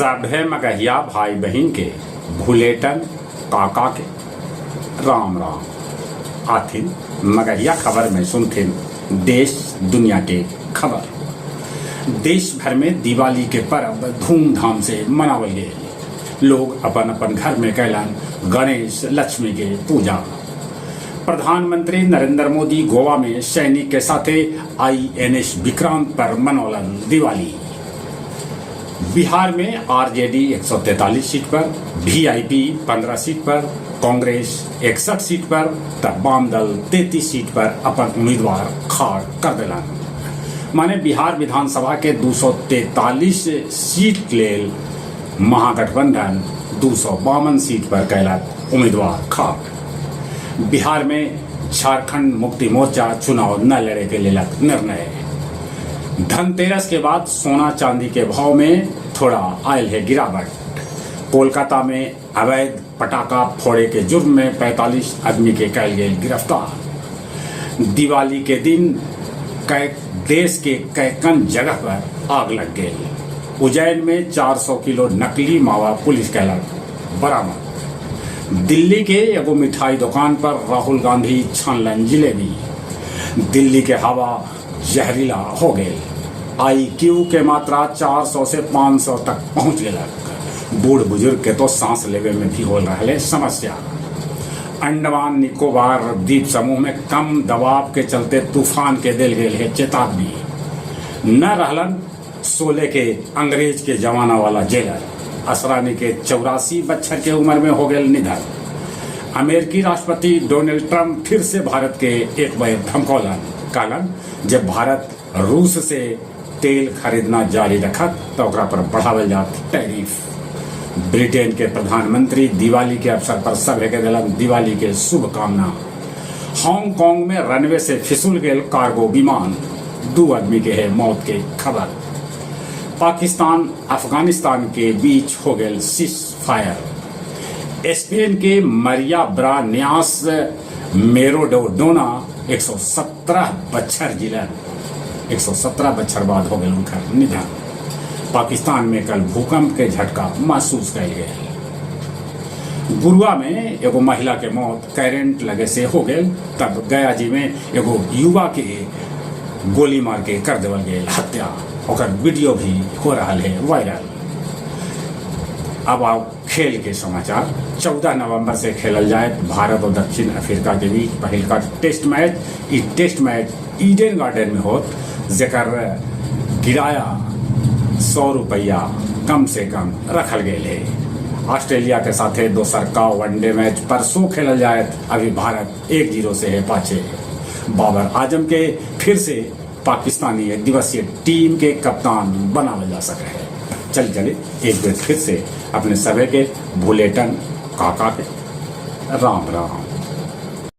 सभे मगहिया भाई बहन के भूलेटन काका के राम राम आथिन मगहिया खबर में सुनथिन देश दुनिया के खबर। देश भर में दिवाली के पर्व धूमधाम से मनावल गए। लोग अपन अपन घर में कैलन गणेश लक्ष्मी के पूजा। प्रधानमंत्री नरेंद्र मोदी गोवा में सैनिक के साथे INS विक्रांत पर मनौलन दिवाली। बिहार में RJD 143 सीट पर, VIP 15 सीट पर, कांग्रेस 61 सीट पर तब वाम दल 33 सीट पर अपन उम्मीदवार खाड़ कर दिलन। माने बिहार विधानसभा के 243 सीट लेल महागठबंधन 252 सीट पर कैलक उम्मीदवार खाड़। बिहार में झारखंड मुक्ति मोर्चा चुनाव न लड़े के लेलक निर्णय। धनतेरस के बाद सोना चांदी के भाव में थोड़ा आयल है गिरावट। कोलकाता में अवैध पटाखा फोड़े के जुर्म में 45 आदमी के कैल गए गिरफ्तार। दिवाली के दिन देश के कैकन जगह पर आग लग गई। उज्जैन में 400 किलो नकली मावा पुलिस कैलक बरामद। दिल्ली के एगो मिठाई दुकान पर राहुल गांधी छानलन जिलेबी। दिल्ली के हवा जहरीला हो गए। IQ के मात्रा 400 से 500 तक पहुंच गए। बूढ़ बुजुर्ग के तो सांस लेवे में भी हो रहा समस्या। अंडमान निकोबार द्वीप समूह में कम दबाव के चलते तूफान के दिल गए है चेतावनी। न रहलन 16 के अंग्रेज के जमाना वाला जेलर असरानी के 84 बच्चर के उम्र में हो गए निधन। अमेरिकी राष्ट्रपति डोनाल्ड ट्रंप फिर से भारत के एक बार धमकौलन कालन जब भारत रूस से तेल खरीदना जारी रखत तो ओकरा पर बढ़ावल जात टैरिफ। ब्रिटेन के प्रधानमंत्री दिवाली के अवसर पर सभे के दिलन दिवाली के शुभकामना। हांगकांग में रनवे से फिसुल गए कार्गो विमान, 2 आदमी के है मौत के खबर। पाकिस्तान अफगानिस्तान के बीच हो गए सीज फायर। स्पेन के मरिया ब्रा न्यास मेरोडोना 117 बच्चर जिलन 117 बच्चर बाद हो गए उनका निधन। पाकिस्तान में कल भूकंप के झटका महसूस किया गया। गुरुआ में एगो महिला के मौत करंट लगे से हो गए। तब गया जी में एगो युवा के गोली मार के कर देवल गए हत्या। और वीडियो भी हो रहा है वायरल। अब आओ खेल के समाचार। 14 नवंबर से खेलल जाए भारत और दक्षिण अफ्रीका के बीच पहल का टेस्ट मैच। ई टेस्ट मैच ईडन गार्डन में होत जेकर किराया 100 रुपया कम से कम रखल गए है। ऑस्ट्रेलिया के साथे दोसर का वनडे मैच परसों खेलल जाए। अभी भारत 1-0 से है पाछे। बाबर आजम के फिर से पाकिस्तानी एक दिवसीय टीम के कप्तान बनावल जा सके है। चले एक बार फिर से अपने सभी के भूलेटन काका के राम राम।